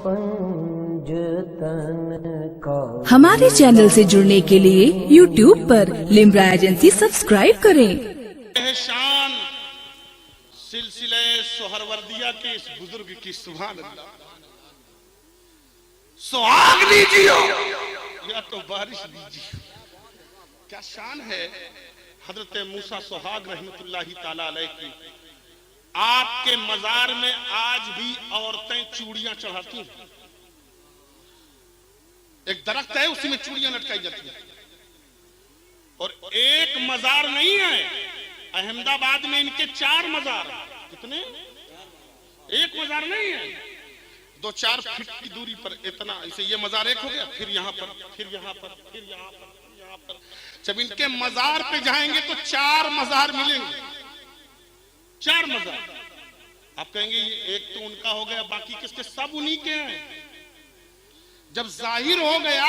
पंजतन का। हमारे चैनल से जुड़ने के लिए YouTube पर लिम्रा एजेंसी सब्सक्राइब करें। शान सिलसिले सोहरवर्दिया के इस बुजुर्ग की सुभान अल्लाह। सुहाग लीजिए या तो बारिश दीजिए। क्या शान है हजरत मूसा सुहाग रहमतुल्लाहि ताला अलैह की। आपके मजार में आज भी औरतें चूड़ियां चढ़ाती हैं। एक दरख्त है उसी में चूड़ियां लटकाई जाती हैं। और एक मजार नहीं है, अहमदाबाद में इनके 4 मजार। कितने? एक मजार नहीं है, 2-4 फीट की दूरी पर इतना। इसे ये मजार एक हो गया, फिर यहाँ पर, फिर यहाँ पर, फिर यहाँ पर, फिर यहाँ पर। जब इनके मजार पे जाएंगे तो 4 मजार मिलेंगे। 4 मजार। आप कहेंगे ये एक तो उनका हो गया, बाकी किसके? सब उन्हीं के हैं। जब जाहिर हो गया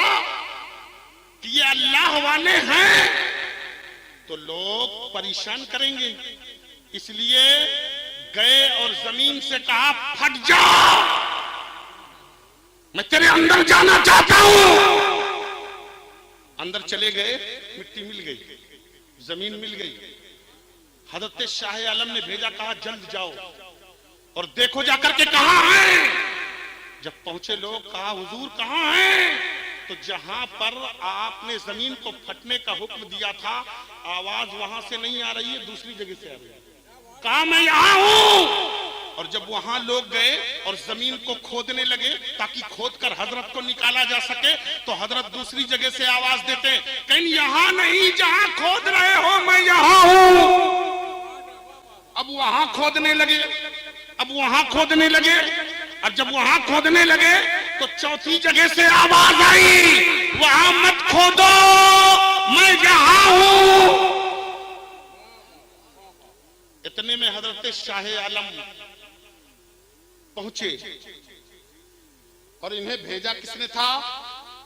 कि ये अल्लाह वाले हैं तो लोग परेशान करेंगे। इसलिए गए और जमीन से कहा फट जा, मैं तेरे अंदर जाना चाहता हूं। अंदर चले गए, मिट्टी मिल गई, जमीन मिल गई। हजरत शाह आलम ने भेजा, कहा जल्द जाओ और देखो जाकर के कहां है। जब पहुंचे लोग, कहा हुजूर कहां है? तो जहां पर आपने जमीन को फटने का हुक्म दिया था, आवाज वहां से नहीं आ रही है, दूसरी जगह से आ रही है। कहा मैं यहां हूं। और जब वहां लोग गए और जमीन को खोदने लगे ताकि खोदकर हजरत को निकाला जा सके, तो हजरत दूसरी जगह से आवाज देते, कहीं यहां नहीं जहां खोद रहे हो, मैं यहां हूं। अब वहां खोदने लगे, अब वहां खोदने लगे। और जब वहां खोदने लगे तो चौथी जगह से आवाज आई, वहां मत खोदो, मैं यहां हूं। इतने में हजरत शाह आलम पहुंचे। और इन्हें भेजा किसने था?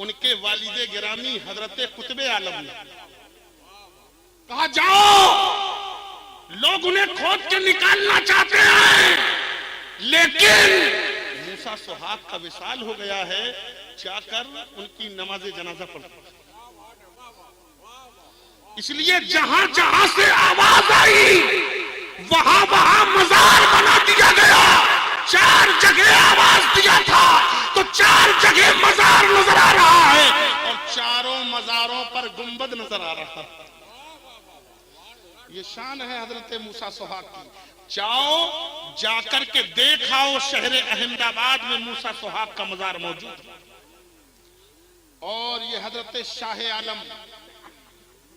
उनके वालिदे गिरामी हजरत कुतुबे आलम ने। कहा जाओ, लोग उन्हें खोद के निकालना चाहते हैं, लेकिन मूसा सुहाग का विशाल हो गया है, जाकर उनकी नमाज जनाजा पढ़। इसलिए जहां जहां से आवाज आई वहां वहां मजार बना दिया गया। 4 जगह आवाज दिया था तो 4 जगह मजार नजर आ रहा है, और चारों मजारों पर गुंबद नजर आ रहा है। ये शान है हजरत मूसा सुहाग की। जाओ, जाकर के देखाओ शहर अहमदाबाद में मूसा सुहाग का मजार मौजूद है। और ये हजरत शाह आलम,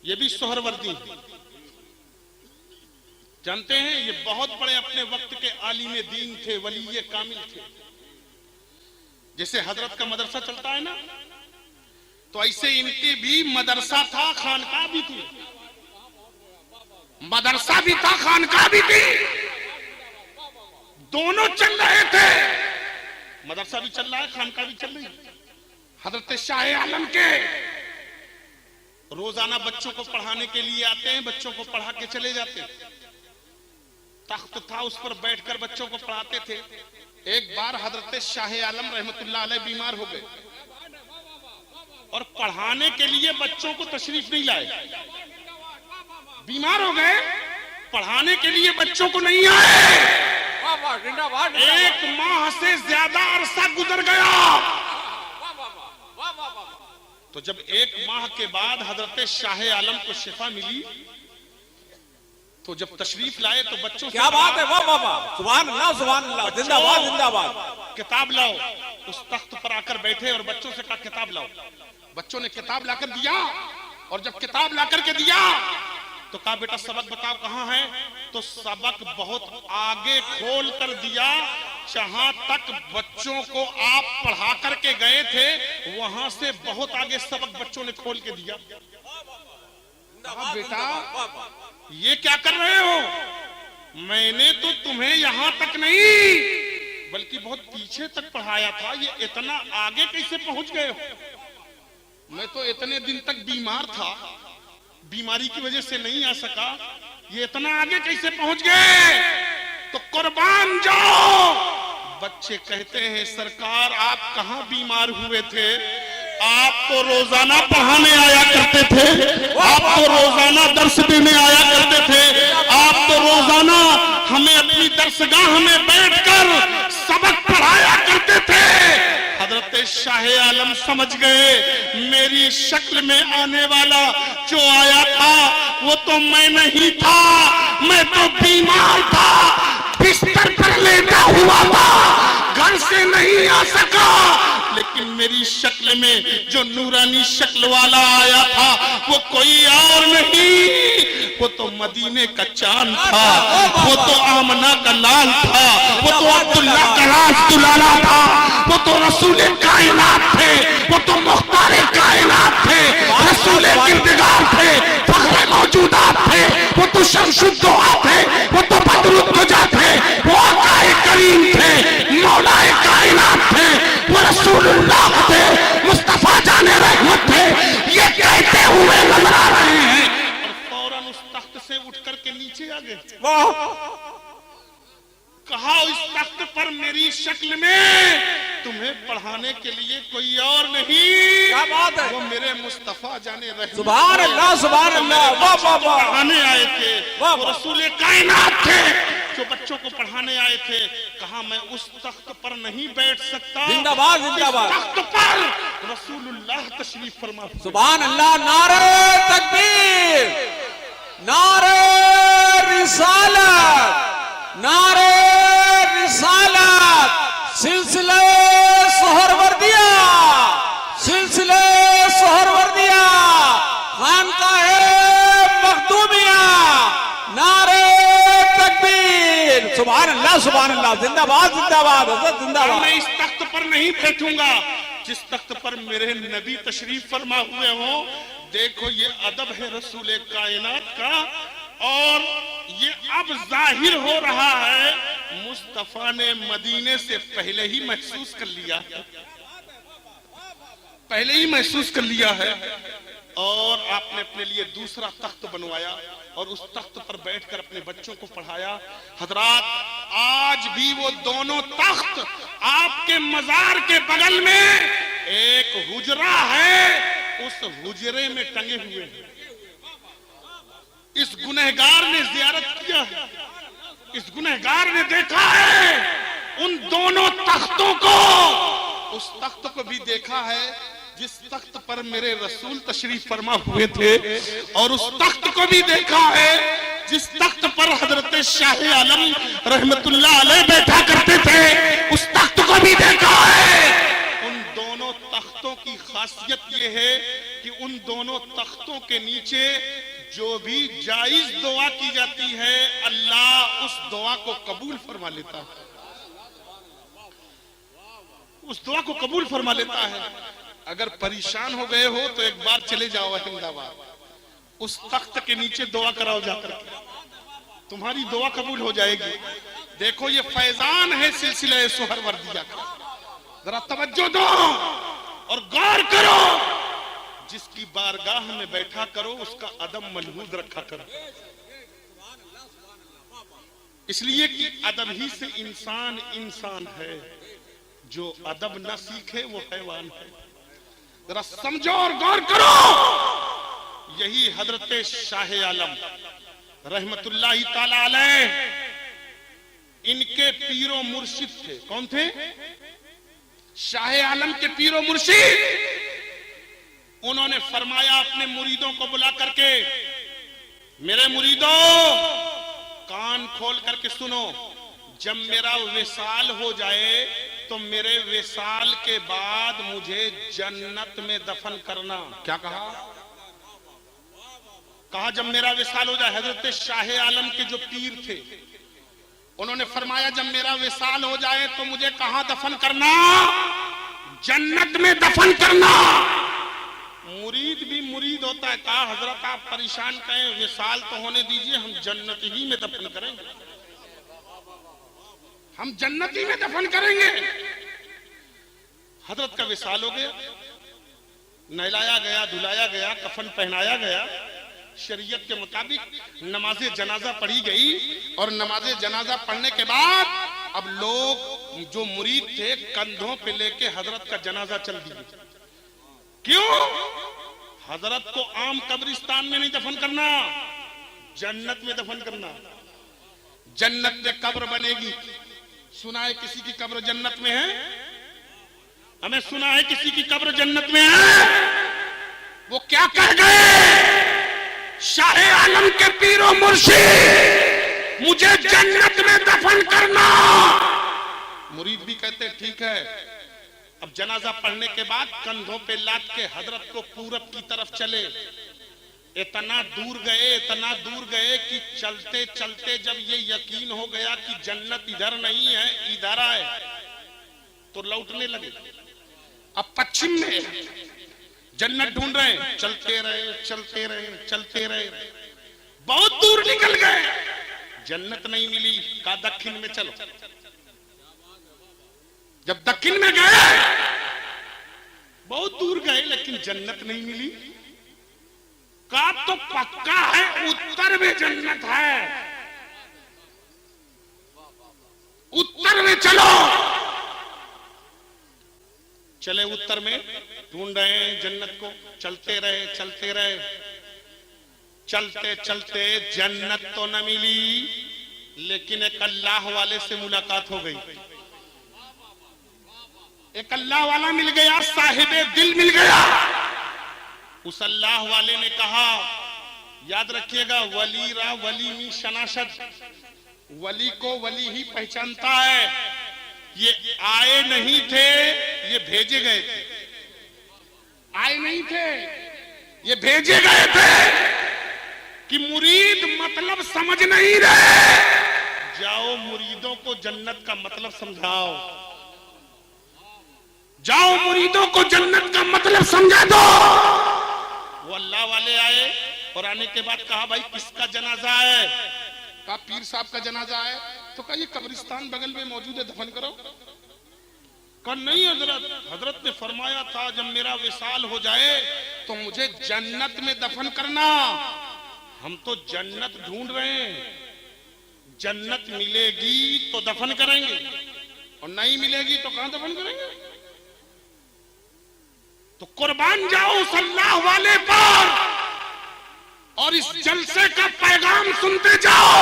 ये भी सोहरवर्दी जानते हैं, ये बहुत बड़े अपने वक्त के आलिम दीन थे, वली कामिल थे। जैसे हजरत का मदरसा चलता है ना, तो ऐसे इनके भी मदरसा था, खानकाह भी थी। मदरसा भी था, खानकाह भी थी, दोनों चल रहे थे। मदरसा भी चल रहा है, खानकाह भी चल रही है। हजरत शाह आलम के रोजाना बच्चों को पढ़ाने के लिए आते हैं, बच्चों को पढ़ा के चले जाते हैं। तख्त था, उस पर बैठकर बच्चों को पढ़ाते थे। एक बार हजरत शाह आलम रहमतुल्लाह अलैह बीमार हो गए और पढ़ाने के लिए बच्चों को तशरीफ नहीं लाए। बीमार हो गए, पढ़ाने के लिए बच्चों को नहीं आए। 1 माह से ज्यादा अरसा गुजर गया। तो जब 1 माह के बाद हजरत शाह आलम को शिफा मिली, तो जब तशरीफ लाए तो बच्चों क्या बात है, वाह वाह वाह, सुभान अल्लाह, सुभान अल्लाह, जिंदाबाद जिंदाबाद। किताब लाओ। उस तख्त पर आकर बैठे और बच्चों से कहा किताब लाओ। बच्चों ने किताब लाकर दिया, और जब किताब लाकर के दिया तो कहा बेटा सबक बताओ कहां है। तो सबक बहुत आगे खोल कर दिया, जहां तक बच्चों को आप पढ़ा करके गए थे वहां से बहुत आगे सबक बच्चों ने खोल के दिया। बेटा ये क्या कर रहे हो? मैंने तो तुम्हें यहां तक नहीं बल्कि बहुत पीछे तक पढ़ाया था, ये इतना आगे कैसे पहुंच गए हो? मैं तो इतने दिन तक बीमार था, बीमारी की वजह से नहीं आ सका, ये इतना आगे कैसे पहुंच गए? तो कुर्बान जाओ, बच्चे कहते हैं सरकार आप कहाँ बीमार हुए थे, आप तो रोजाना पढ़ाने आया करते थे, आप तो रोजाना दर्स देने आया करते थे, आप तो रोजाना हमें अपनी दर्सगाह में बैठकर सबक पढ़ाया करते थे। हजरत शाह आलम समझ गए मेरी शक्ल में आने वाला जो आया था वो तो मैं नहीं था, मैं तो बीमार था, बिस्तर पर लेटा हुआ था, घर से नहीं आ सका, लेकिन मेरी शक्ल में जो नूरानी शक्ल वाला आया था वो कोई और नहीं, वो तो मदीने का चांद था, वो तो आमना का लाल था, वो तो अब्दुल्ला का राज दुलाला था, वो तो रसूल कायनात थे, वो तो मुख्तार कायनात थे, रसूल किरदगार थे, फख्र मौजूदात थे, वो तो शमशुद्दोआ थे, वो तो बदरुद्दुजा थे, वो आकाए करीम थे, मौलाए कायनात थे, वो रसूलुल्लाह थे, मुस्तफा जाने रहमत थे। ये कहते हुए नजर आ रहे हैं और फौरन उस तख्त से उठ करके नीचे आ गए। कहा इस तख्त पर मेरी शक्ल में तुम्हें पढ़ाने के लिए कोई और नहीं, क्या बात है, वो मेरे मुस्तफा जाने रहमत सुभान अल्लाह सुभान अल्लाह, वाह वाह वाह, पढ़ाने आए थे, वाह वो रसूल कायनात थे जो बच्चों को पढ़ाने आए थे। कहा मैं उस तख्त पर नहीं बैठ सकता, जिंदाबाद जिंदाबाद, तख्त पर रसूलुल्लाह तशरीफ फरमा। सुभान अल्लाह, नारे तकबीर, नारे रिसालत, नारे रिसालत, सिलसिले सोहरवर्दिया, सिलसिले सोहरवर्दिया, खानकाहे मखदूमिया, नारे तकबीर, सुभान अल्लाह सुभान अल्लाह, जिंदाबाद जिंदाबाद, हज़रत जिंदाबाद। मैं इस तख्त पर नहीं बैठूंगा जिस तख्त पर मेरे नबी तशरीफ फरमा हुए हो। देखो ये अदब है रसूल कायनात का, और ये अब जाहिर हो रहा है, मुस्तफा ने मदीने से पहले ही महसूस कर लिया है, पहले ही महसूस कर लिया है, और आपने अपने लिए दूसरा तख्त बनवाया और उस तख्त पर बैठकर अपने बच्चों को पढ़ाया। हजरात आज भी वो दोनों तख्त आपके मजार के बगल में एक हुजरा है, उस हुजरे में टंगे हुए हैं। इस गुनहगार ने जियारत किया है, इस गुनहगार ने देखा है उन दोनों तख्तों को, उस तख्त को भी देखा है जिस तख्त पर मेरे रसूल तशरीफ फरमा हुए थे, और उस तख्त को भी देखा है जिस तख्त पर हजरत शाह आलम रहमतुल्लाह अलैह बैठा करते थे, उस तख्त को भी देखा है। उन दोनों तख्तों की खासियत यह है कि उन दोनों तख्तों के नीचे जो भी जायज दुआ की जाती है अल्लाह उस दुआ को कबूल फरमा लेता है, उस दुआ को कबूल फरमा लेता है। अगर परेशान हो गए हो तो एक बार चले जाओ अहमदाबाद, उस तख्त के नीचे दुआ कराओ जाकर, तुम्हारी दुआ कबूल हो जाएगी। देखो ये फैजान है सिलसिला सोहरवर्दिया का, जरा तवज्जो दो और गौर करो। जिसकी बारगाह में बैठा करो उसका अदब मलहूज रखा करो, इसलिए कि अदब ही से इंसान इंसान है, जो अदब न सीखे वो हैवान है। जरा समझो और गौर करो। यही हजरत शाह आलम रहमतुल्लाहि ताला अलैह इनके पीरो मुर्शिद थे। कौन थे? शाह आलम के पीरो मुर्शिद। उन्होंने फरमाया अपने मुरीदों को बुला करके, मेरे मुरीदों कान खोल करके सुनो, जब मेरा विसाल हो जाए तो मेरे विसाल के बाद मुझे जन्नत में दफन करना। क्या कहा? कहा जब मेरा विसाल हो जाए। हजरत शाह आलम के जो पीर थे उन्होंने फरमाया जब मेरा विसाल हो जाए तो मुझे कहां दफन करना? जन्नत में दफन करना। मुरीद भी मुरीद होता है। कहा हजरत आप परेशान कहें, विसाल तो होने दीजिए, हम जन्नत ही में दफन करेंगे, हम जन्नत ही में दफन करेंगे। हजरत का विसाल हो गया, नहलाया गया, धुलाया गया, कफन पहनाया गया, शरीयत के मुताबिक नमाज़े जनाजा पढ़ी गई और नमाज़े जनाजा पढ़ने के बाद अब लोग जो मुरीद थे कंधों पे लेके हजरत का जनाजा चल दिए। क्यों? हजरत को आम कब्रिस्तान में नहीं दफन करना, जन्नत में दफन करना। जन्नत में कब्र बनेगी। सुना है किसी की कब्र जन्नत में है? हमें सुना है किसी की कब्र जन्नत में है। वो क्या कह गए? शाह आलम के पीरो मुर्शिद मुझे जन्नत में दफन करना। मुरीद भी कहते ठीक है। अब जनाजा पढ़ने के बाद कंधों पे लाद के हजरत को पूरब की तरफ चले। इतना दूर गए कि चलते चलते जब ये यकीन हो गया कि जन्नत इधर नहीं है इधर है, तो लौटने लगे। अब पश्चिम में जन्नत ढूंढ रहे, चलते रहे, बहुत दूर निकल गए, जन्नत नहीं मिली। कहा दक्षिण में चलो। जब दक्षिण में गए, बहुत दूर गए लेकिन जन्नत नहीं मिली। कहा तो पक्का है उत्तर में जन्नत है, उत्तर में चलो। चले उत्तर में, ढूंढ रहे हैं जन्नत को। चलते रहे, चलते जन्नत तो न मिली, लेकिन एक अल्लाह वाले से मुलाकात हो गई। एक अल्लाह वाला मिल गया, साहिबे दिल मिल गया। उस अल्लाह वाले ने कहा, याद रखिएगा, वली रा वली मी शनाशद, वली को वली ही पहचानता है। ये आए नहीं थे, ये भेजे गए थे। आए नहीं थे, ये भेजे गए थे कि मुरीद मतलब समझ नहीं रहे, जाओ मुरीदों को जन्नत का मतलब समझाओ, जाओ मुरीदों को जन्नत का मतलब समझा दो। वो अल्लाह वाले आए और आने के बाद कहा, भाई किसका जनाजा है? कहा पीर साहब का जनाजा है। तो कहा ये कब्रिस्तान बगल में मौजूद है, दफन करो। कहा नहीं हजरत, हजरत ने फरमाया था जब मेरा विसाल हो जाए तो मुझे जन्नत में दफन करना। हम तो जन्नत ढूंढ रहे हैं, जन्नत मिलेगी तो दफन करेंगे और नहीं मिलेगी तो कहां दफन करेंगे? तो कुर्बान जाओ उस अल्लाह वाले पर और इस जलसे का पैगाम सुनते जाओ।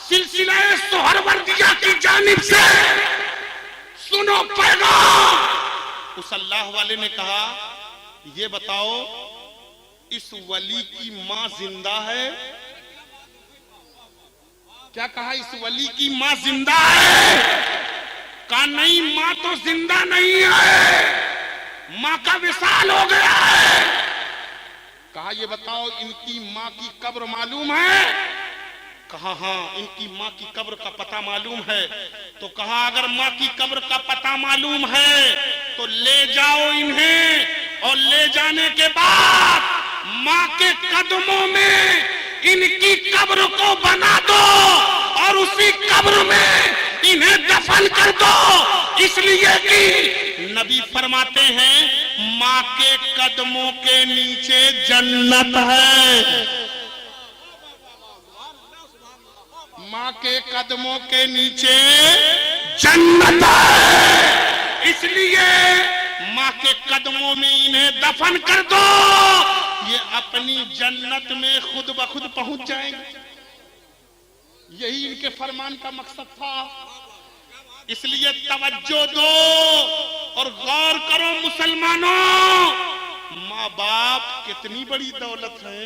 सिलसिला सोहरवर्दिया की जानिब से सुनो पैगाम। उस अल्लाह वाले ने कहा, ये बताओ इस वली की मां जिंदा है? क्या कहा? इस वली की मां जिंदा है? कहा नहीं, मां तो जिंदा नहीं है, मां का विसाल हो गया है। कहा ये बताओ इनकी मां की कब्र मालूम है? कहा हाँ, इनकी मां की कब्र का पता मालूम है। तो कहा अगर मां की कब्र का पता मालूम है तो ले जाओ इन्हें और ले जाने के बाद मां के कदमों में इनकी कब्र को बना दो और उसी कब्र में इन्हें दफन कर दो। इसलिए कि नबी फरमाते हैं मां के कदमों के नीचे जन्नत है। मां के कदमों के नीचे जन्नत है, इसलिए मां के कदमों में इन्हें दफन कर दो। ये अपनी जन्नत में खुद ब खुद पहुंच जाएंगे। यही इनके फरमान का मकसद था। इसलिए तवज्जो दो और गौर करो मुसलमानों, माँ बाप कितनी बड़ी दौलत है।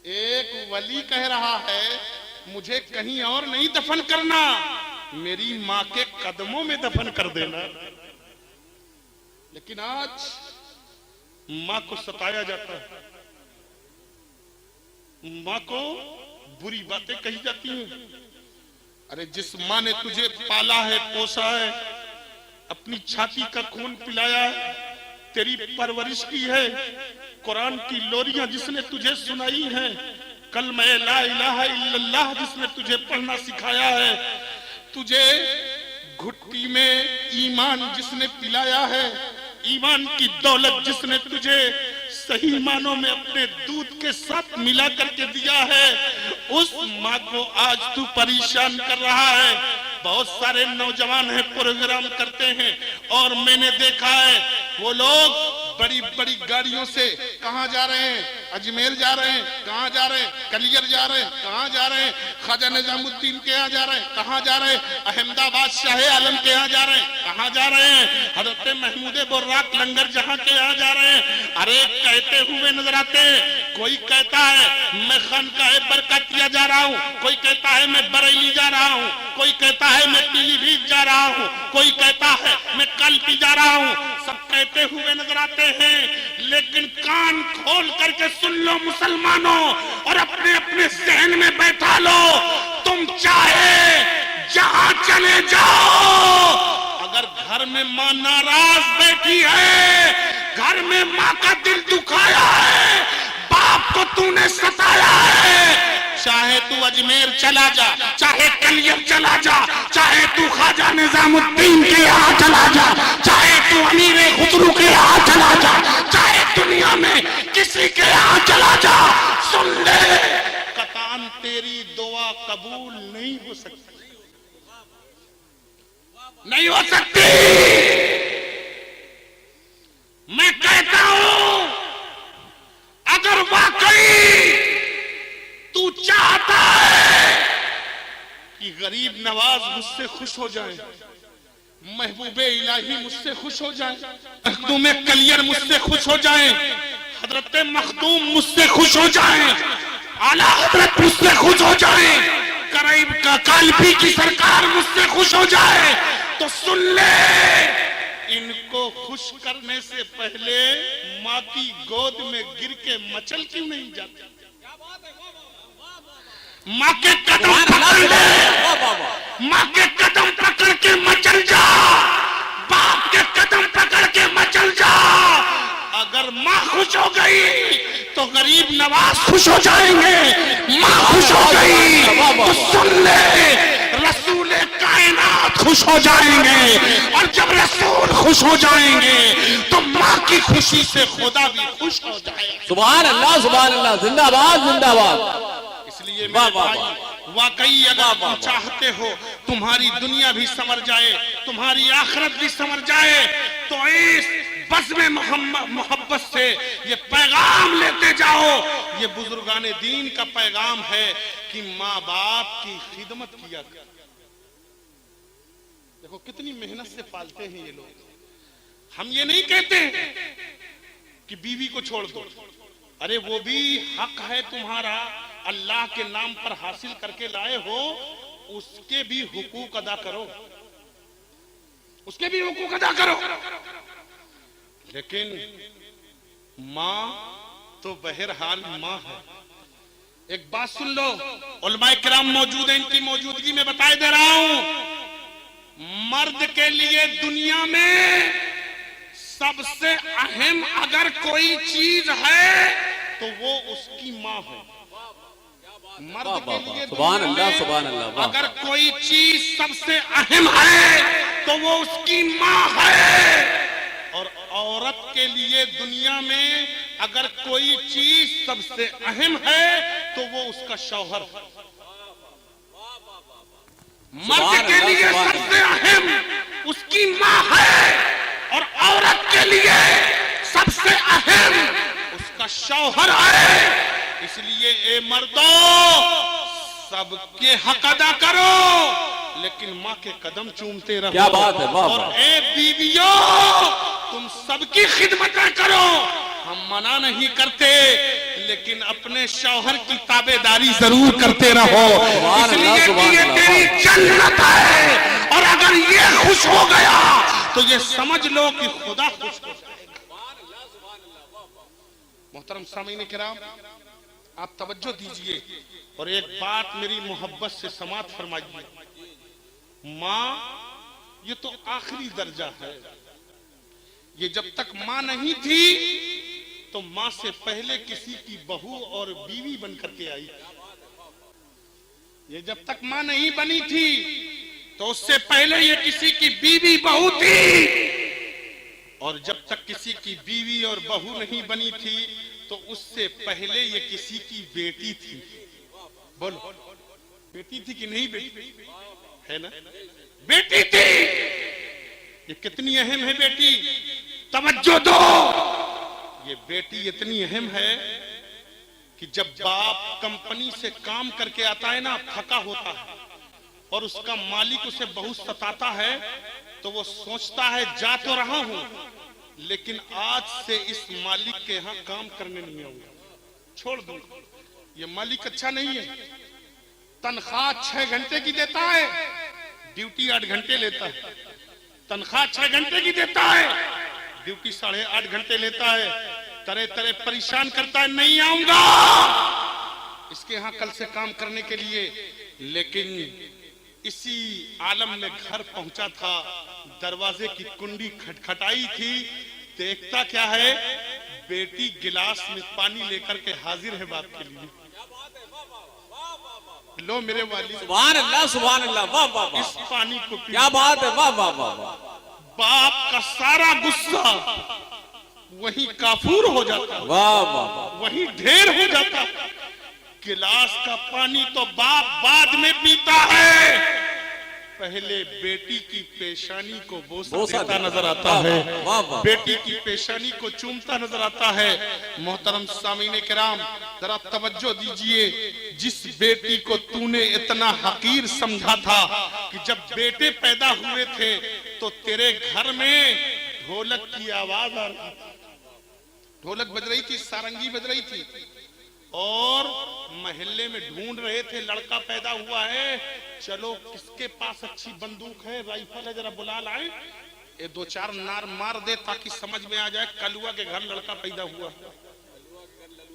एक वली कह रहा है मुझे कहीं और नहीं दफन करना, मेरी माँ के कदमों में दफन कर देना। लेकिन आज माँ को सताया जाता है, माँ को बुरी बातें कही जाती हैं। अरे जिस माँ ने तुझे पाला है, पोसा है, अपनी छाती का खून पिलाया है, तेरी परवरिश की है, कुरान की लोरियां जिसने तुझे सुनाई हैं, कलमा ला इलाहा इल्लल्लाह जिसने तुझे पढ़ना सिखाया है, तुझे घुट्टी में ईमान जिसने पिलाया है, ईमान की दौलत जिसने तुझे सही मानों में अपने दूध के साथ मिला करके दिया है, उस माँ को आज तू परेशान कर रहा है। बहुत सारे नौजवान हैं, प्रोग्राम करते हैं, और मैंने देखा है वो लोग बड़ी बड़ी गाड़ियों से कहां जा रहे हैं, अजमेर जा रहे हैं, कहां जा रहे हैं, कलियर जा रहे हैं, कहां जा रहे हैं, ख्वाजा निजामुद्दीन के यहाँ जा रहे हैं, कहां जा रहे हैं, अहमदाबाद शाह आलम के यहाँ जा रहे हैं, कहां जा रहे हैं, हजरत महमूद बुर्राक लंगर जहां के यहाँ जा रहे हैं। अरे कहते हुए नजर आते हैं। कोई कहता है मैं खानकाह बरकतिया जा रहा हूँ, कोई कहता है मैं बरेली जा रहा हूँ, कोई कहता है मैं पीलीभीत जा रहा हूँ, कोई कहता है मैं कल्पी जा रहा हूँ। सब कहते हुए नजर आते हैं, लेकिन कान खोल करके सुन लो मुसलमानों, और अपने अपने जहन में बैठा लो, तुम चाहे जहां चले जाओ, अगर घर में मां नाराज बैठी है, घर में मां का दिल दुखाया है, बाप को तूने सताया है, चाहे तू अजमेर चला जा, चाहे कलियर चला जा, चाहे तू ख्वाजा निजामुद्दीन के यहाँ चला जा, चाहे तू अमीर खुसरू के यहाँ चला जा, चाहे दुनिया में किसी के यहाँ चला जा, सुन ले, कतान तेरी दुआ कबूल नहीं हो सकती, नहीं हो सकती। मैं कहता हूं, अगर वाकई तू चाहता है कि गरीब नवाज मुझसे खुश हो जाए, महबूबे इलाही मुझसे खुश हो जाए, मखदूम कलियर मुझसे खुश हो जाए, हजरत मखदूम मुझसे खुश हो जाए, आला हजरत मुझसे खुश हो जाए, करीब का कालपी की सरकार मुझसे खुश हो जाए, तो सुन ले, इनको खुश करने से पहले माँ की गोद में गिर के मचल क्यों नहीं जाते? माँ के कदम पकड़ ले, माँ के कदम पकड़ के मचल जा, बाप के कदम पकड़ के मचल जा। अगर माँ खुश हो गई तो गरीब नवाज खुश हो जाएंगे, माँ खुश हो गई तो सुन ले, रसूल कायनात खुश हो जाएंगे, और जब रसूल खुश हो जाएंगे तो माँ की खुशी से खुदा भी खुश हो जाएगा। सुभान अल्लाह, सुभान अल्लाह, जिंदाबाद जिंदाबाद। इसलिए मेरे भाई, वाकई अगर तुम चाहते हो तुम्हारी दुनिया भी संवर जाए, तुम्हारी आखिरत भी संवर जाए, तो इस बस में मोहब्बत से ये पैगाम लेते जाओ। ये बुजुर्गाने दीन का पैगाम है कि माँ बाप की खिदमत किया कर। देखो कितनी मेहनत से पालते हैं ये लोग। हम ये नहीं कहते कि बीवी को छोड़ दो, अरे वो भी हक है तुम्हारा, अल्लाह के नाम पर हासिल करके लाए हो, उसके भी हुकूक अदा करो, उसके भी हुकूक अदा करो। लेकिन माँ तो बहरहाल माँ है। एक बात सुन लो, उलमाए किराम मौजूद हैं, इनकी मौजूदगी में बताए दे रहा हूं, मर्द के लिए दुनिया में सबसे अहम अगर कोई चीज है तो वो उसकी माँ है। मर्द के लिए सुभान अल्लाह, सुभान अल्लाह, अगर कोई चीज सबसे अहम है तो वो उसकी माँ है, और औरत के लिए दुनिया में अगर कोई चीज सबसे अहम है तो वो उसका शौहर है। मर्द के लिए सबसे अहम उसकी माँ है, और औरत के लिए सबसे अहम उसका शौहर है। इसलिए ए मर्दों, सबके हक अदा करो, लेकिन माँ के कदम चूमते रहो। क्या बात है, वाह, और वाह। ए बीवियों, तुम सबकी खिदमत करो। हम मना नहीं करते, लेकिन अपने शौहर की ताबेदारी जरूर करते रहो, इसलिए कि ये तेरी जन्नत है, और अगर ये खुश हो गया तो ये समझ लो कि खुदा खुश हो जाएगा। मोहतरम सामीन किराम, आप तवज्जो दीजिए और एक बात मेरी मोहब्बत से समाअत फरमाइए। माँ ये तो आखिरी दर्जा है। ये जब तक माँ नहीं थी तो माँ से पहले किसी की बहू और बीवी बनकर के आई। ये जब तक माँ नहीं बनी थी तो उससे पहले ये किसी की बीवी बहू थी, और जब तक किसी की बीवी और बहू नहीं बनी थी तो उससे पहले ये किसी की बेटी थी। बोलो, बेटी थी कि नहीं बेटी है ना, बेटी थी। ये कितनी अहम है बेटी, तवज्जो दो। ये बेटी इतनी अहम है कि जब बाप कंपनी से काम करके आता है ना, थका होता है और उसका मालिक उसे बहुत सताता है, तो वो सोचता है जा तो रहा हूं लेकिन आज से इस मालिक के यहाँ काम करने नहीं आऊंगा, छोड़ दूंगा। ये मालिक अच्छा नहीं है। तनख्वाह 6 घंटे की देता है, ड्यूटी 8 घंटे लेता है। तनख्वाह 6 घंटे की देता है, ड्यूटी 8.5 घंटे लेता है। तरह तरह परेशान करता है, नहीं आऊंगा इसके यहाँ कल से काम करने के लिए। लेकिन इसी आलम में घर पहुंचा था, दरवाजे की कुंडी खटखटाई थी, देखता क्या है, बेटी गिलास में पानी लेकर के हाजिर है बाप के लिए। लो मेरे वाली, सुभान अल्लाह, सुभान अल्लाह, वाह वाह वाह, इस पानी को पी। क्या बात है, वाह वाह वाह वाह। बाप का सारा गुस्सा वही काफूर हो जाता, वाह वाह वाह, वही ढेर हो जाता। गिलास का पानी तो बाप बाद में पीता है, पहले बेटी की पेशानी को बोसा देता नजर आता है, वाह वाह, बेटी की पेशानी को चूमता नजर आता है। मोहतरम सामीने किराम, जरा तवज्जो दीजिए। जिस बेटी को तूने इतना हकीर समझा था कि जब बेटे पैदा हुए थे तो तेरे घर में ढोलक की आवाज आ रही थी, ढोलक बज रही थी, सारंगी बज रही थी, और महल्ले में ढूंढ रहे थे लड़का पैदा हुआ है, चलो किसके पास अच्छी बंदूक है, राइफल है, जरा बुला लाए, ये 2-4 नार मार दे ताकि समझ में आ जाए कलुआ के घर लड़का पैदा हुआ।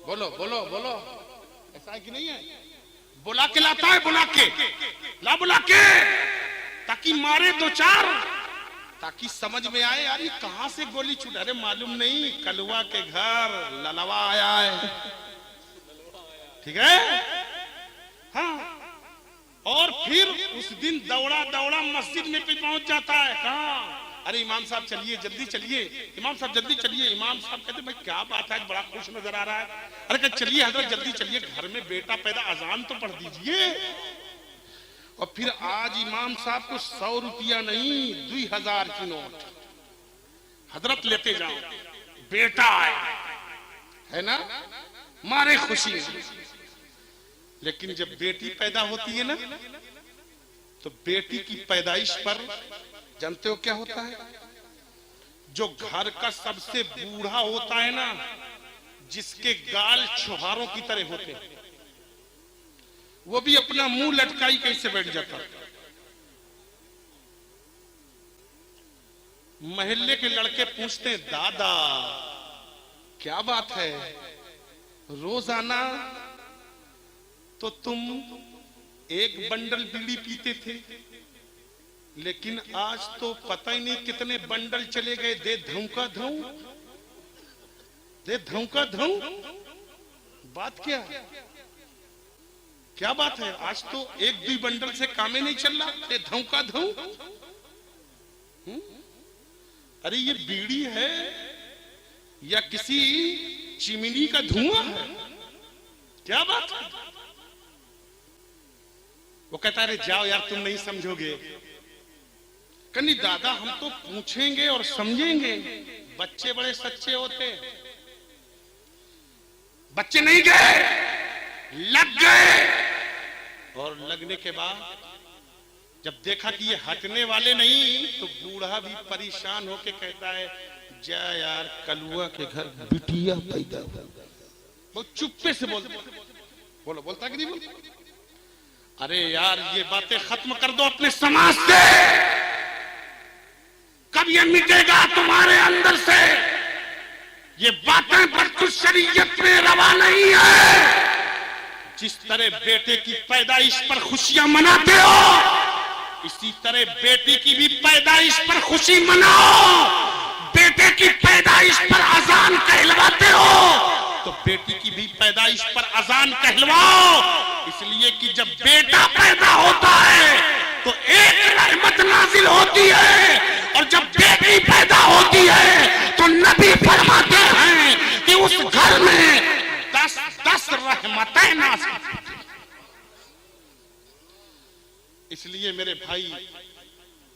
बोलो बोलो बोलो, ऐसा है कि नहीं है? बुला के लाता है, बुला के ला, बुला के, ताकि मारे 2-4, ताकि समझ में आए यार ये कहां से गोली छूट। अरे मालूम नहीं, कलुआ के घर ललवा आया है, ठीक है? हाँ। और फिर उस दिन दौड़ा दौड़ा मस्जिद में पहुंच जाता है। कहाँ? अरे इमाम साहब चलिए, जल्दी चलिए, इमाम साहब जल्दी चलिए। इमाम साहब कहते भाई क्या बात है, बड़ा खुश नजर आ रहा है। अरे कहते चलिए हजरत जल्दी चलिए, घर में बेटा पैदा, अजान तो पढ़ दीजिए। और फिर आज इमाम साहब को 100 रुपया नहीं 2000 की नोट, हजरत लेते जाओ, बेटा है ना, मारे खुशी। लेकिन जब बेटी पैदा होती है ना, तो बेटी की पैदाइश पर जानते हो क्या होता है? जो घर का सबसे बूढ़ा होता है ना, जिसके गाल छुहारों की तरह होते हैं, वो भी अपना मुंह लटकाई कैसे बैठ जाता। महल्ले के लड़के पूछते हैं, दादा क्या बात है, रोजाना तो तुम 1 बंडल बीड़ी पीते थे, लेकिन आज तो पता ही नहीं कितने बंडल चले गए। दे धौका धौ, दे धौका धौ। बात क्या बात है? आज तो 1-2 बंडल से कामे नहीं चल रहा, दे धौका धौ। अरे ये बीड़ी है या किसी चिमनी का धुआं है? क्या बात है? वो कहता है जाओ यार, तुम नहीं समझोगे। कन्नी दादा हम तो पूछेंगे और समझेंगे, बच्चे बड़े सच्चे होते। बच्चे नहीं गए, लग गए। और लगने के बाद जब देखा कि ये हटने वाले नहीं, तो बूढ़ा भी परेशान होके कहता है, जा यार कलुआ के घर बिटिया पैदा हुआ। बहुत चुप्पे से बोलो, बोलता कि नहीं बोलता? अरे यार ये बातें खत्म कर दो अपने समाज से, कब ये मिटेगा तुम्हारे अंदर से? ये बातें बिल्कुल शरीयत में रवा नहीं है। जिस तरह बेटे की पैदाइश पर खुशियां मनाते हो, इसी तरह बेटी की भी पैदाइश पर खुशी मनाओ। बेटे की पैदाइश पर अजान कहलवाते हो, तो बेटी की भी पैदाइश पर अजान कहलवाओ। इसलिए कि जब बेटा पैदा होता है तो एक रहमत नाजिल होती है, और जब बेटी पैदा होती है तो नबी फरमाते हैं कि उस घर में 10 रहमतें नाजिल। इसलिए मेरे भाई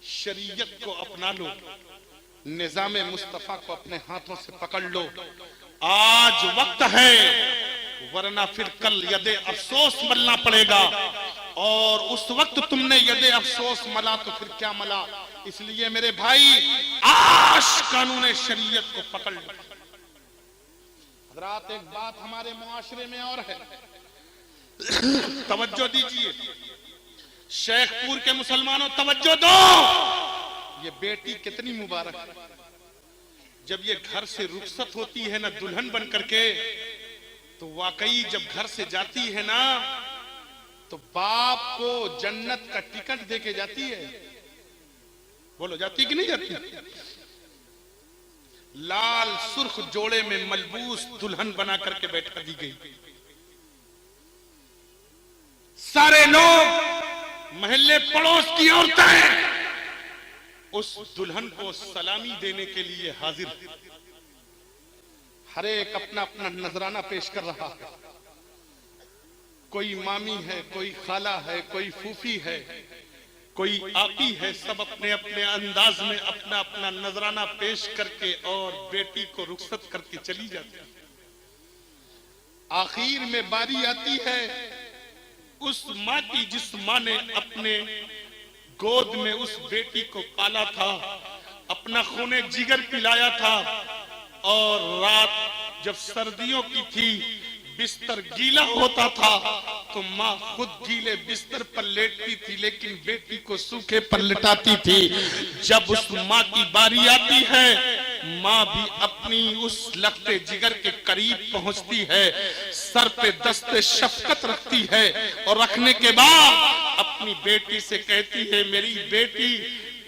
शरीयत को अपना लो, निजाम मुस्तफा को अपने हाथों से पकड़ लो। आज वक्त है, वरना फिर कल यदे अफसोस मलना पड़ेगा, और उस वक्त तुमने यदि अफसोस मला तो फिर क्या मला। इसलिए मेरे भाई आज कानून शरीयत को पकड़ लो। हजरात, एक बात हमारे मुआशरे में और है, तवज्जो दीजिए। शेखपुर के मुसलमानों तवज्जो दो, ये बेटी कितनी मुबारक है। जब ये घर से रुखसत होती है ना दुल्हन बन करके, तो वाकई जब घर से जाती है ना, तो बाप को जन्नत का टिकट देके जाती है। बोलो, जाती कि नहीं जाती? लाल सुर्ख जोड़े में मलबूस दुल्हन बना करके बैठा दी गई। सारे लोग, महल्ले पड़ोस की औरतें उस दुल्हन को सलामी देने के लिए हाजिर। हर एक अपना अपना नजराना पेश कर रहा है। कोई मामी है, कोई खाला है, कोई फूफी है, कोई आपी है। सब अपने अपने अंदाज में अपना अपना नजराना पेश करके और बेटी को रुखसत करके चली जाती है। आखिर में बारी आती है उस माँ की, जिस माँ ने अपने गोद में उस बेटी को पाला था, अपना खूने जिगर पिलाया था। और रात जब सर्दियों की थी, बिस्तर गीला होता था, तो माँ खुद गीले बिस्तर पर लेटती थी, लेकिन बेटी को सूखे पर लिटाती थी। जब उस माँ की बारी आती है, माँ भी अपनी उस लखते जिगर के करीब पहुंचती है, सर पे दस्ते शफकत रखती है, और रखने के बाद अपनी बेटी से कहती है, मेरी बेटी,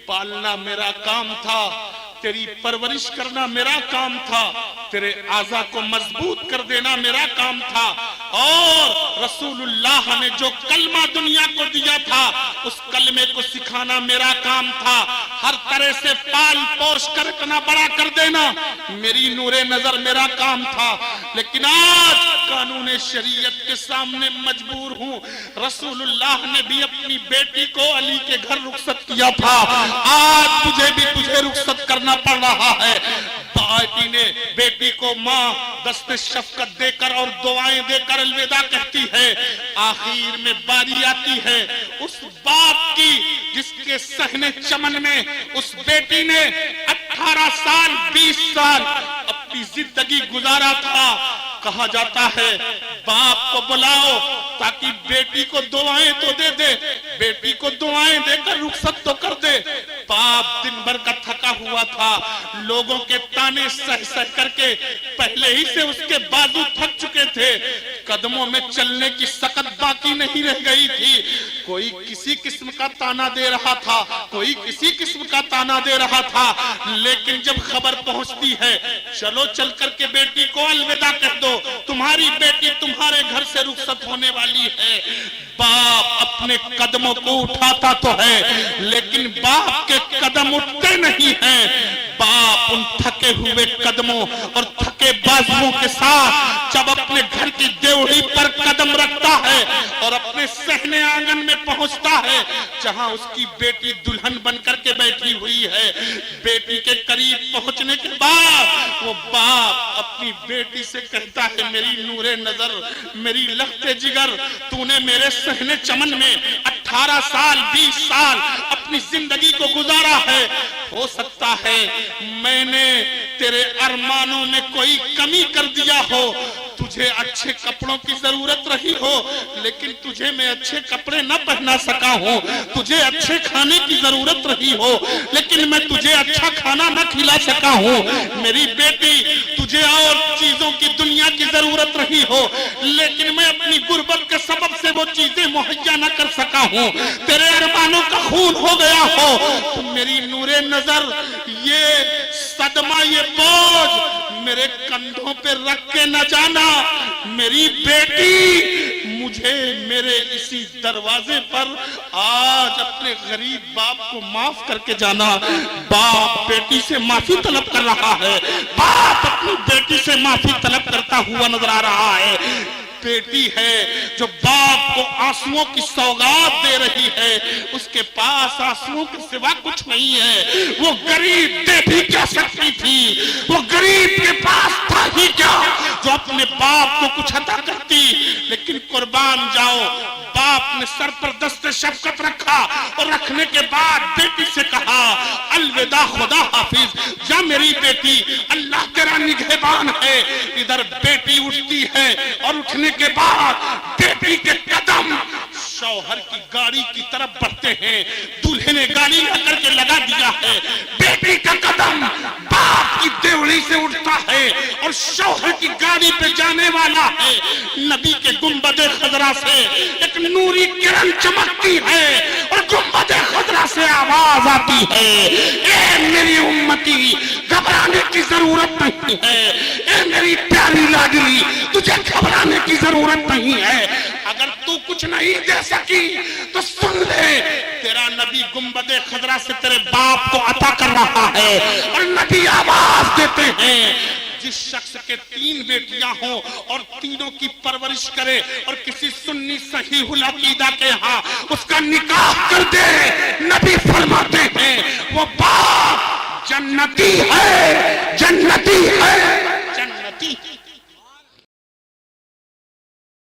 पालना मेरा काम था, तेरी परवरिश करना मेरा काम था, तेरे आज़ा को मजबूत कर देना मेरा काम था, और रसूलुल्लाह ने जो कलमा दुनिया को दिया था, उस कलमे को सिखाना मेरा काम था। हर तरह से पाल पोष कर इतना बड़ा कर देना मेरी नूरे नजर मेरा काम था। लेकिन आज कानून शरीयत के सामने मजबूर हूँ। रसूलुल्लाह ने भी अपनी बेटी को अली के घर रुखसत किया था, आज तुझे रुखसत करना पड़ रहा है। बेटी ने बेटी को माँ दस्ते शफकत देकर और दुआएं देकर अलविदा कहती है। आखिर में बारी आती है उस बाप की, जिसके सहने चमन में उस बेटी ने 18 साल 20 साल अपनी जिंदगी गुजारा था। कहा जाता है बाप को बुलाओ ताकि बेटी को दुआएं तो दे दे, बेटी को दुआएं देकर रुखसत तो कर दे। बाप दिन भर का थका हुआ था, लोगों के ताने सह सह करके पहले ही से उसके बाजू थक चुके थे, कदमों में चलने की सकत बाकी नहीं रह गई थी। कोई किसी किस्म का ताना दे रहा था, कोई किसी किस्म का ताना दे रहा था, लेकिन जब खबर पहुंचती है चलो चल करके बेटी को अलविदा कर दो, तुम्हारी बेटी तुम्हारे घर से रुखसत होने वाली है। बाप अपने कदमों को उठाता तो है, लेकिन बाप के कदम उठते नहीं हैं। बाप उन थके हुए कदमों और थके बाजुओं के साथ जब अपने घर की देवड़ी पर कदम रखता है और अपने सहने आंगन में पहुंचता है, जहां उसकी बेटी दुल्हन बनकर के बैठी हुई है, बेटी के करीब पहुंचने के बाद वो बाप अपनी बेटी से कहता है, मेरी नूरे नजर, मेरी लखते जिगर, तूने मेरे सहने चमन में 18 साल 20 साल अपनी जिंदगी को गुजारा है। हो सकता है मैंने तेरे अरमानों में कोई कमी कर दिया हो, तुझे अच्छे कपड़ों की जरूरत रही हो, लेकिन तुझे मैं अच्छे कपड़े न पहना सका हूँ। तुझे अच्छे खाने की जरूरत रही हो, लेकिन मैं तुझे अच्छा खाना न खिला सका हूँ। मेरी बेटी, तुझे और चीजों की दुनिया की जरूरत रही हो, लेकिन मैं अपनी गुर्बत के सबब से वो चीजें मुहैया न कर सका हूँ। तेरे अरमानों का खून हो गया हो, तो मेरी नूरे नजर, ये सदमा, ये बोझ मेरे कंधों पे रख के न जाना। मेरी बेटी, मुझे मेरे इसी दरवाजे पर आज अपने गरीब बाप को माफ करके जाना। बाप बेटी से माफी तलब कर रहा है, बाप अपनी बेटी से माफी तलब करता हुआ नजर आ रहा है। बेटी है जो बाप को आंसुओं की सौगात दे रही है, उसके पास आंसुओं के सिवा कुछ नहीं है। वो गरीब दे भी क्या सकती थी, वो गरीब के पास था ही क्या जो अपने बाप को कुछ अता करती। लेकिन कुर्बान जाओ, बाप ने सर पर दस्ते शफकत रखा और रखने के बाद बेटी से कहा अलविदा खुदा हाफिज, जा मेरी बेटी, अल्लाह तेरा निगहबान है। इधर बेटी उठती है और उठने के बाद बेटी के कदम शौहर की गाड़ी की तरफ बढ़ते हैं। दूल्हे ने गाड़ी लेकर के लगा दिया है, बेटी का कदम बाप की देवड़ी से उठता है और शौहर की गाड़ी पे जाने वाला है। नबी के गुंबदे खजरा से एक नूरी किरण चमकती है और गुंबदे खजरा से आवाज आती है, ए मेरी उम्मती, घबराने की जरूरत नहीं है। ए मेरी प्यारी लाडली, तुझे घबराने की जरूरत नहीं है। अगर तू कुछ नहीं दे सकी तो सुन ले, तेरा नबी गुंबदे खजरा से तेरे बाप को अता कर रहा है। और नबी आवाज देते हैं, जिस शख्स के 3 बेटियां हों और तीनों की परवरिश करे और किसी सुन्नी सहीहुल अकीदा के यहाँ उसका निकाह कर दे, नबी फरमाते हैं वो बाप जन्नती है।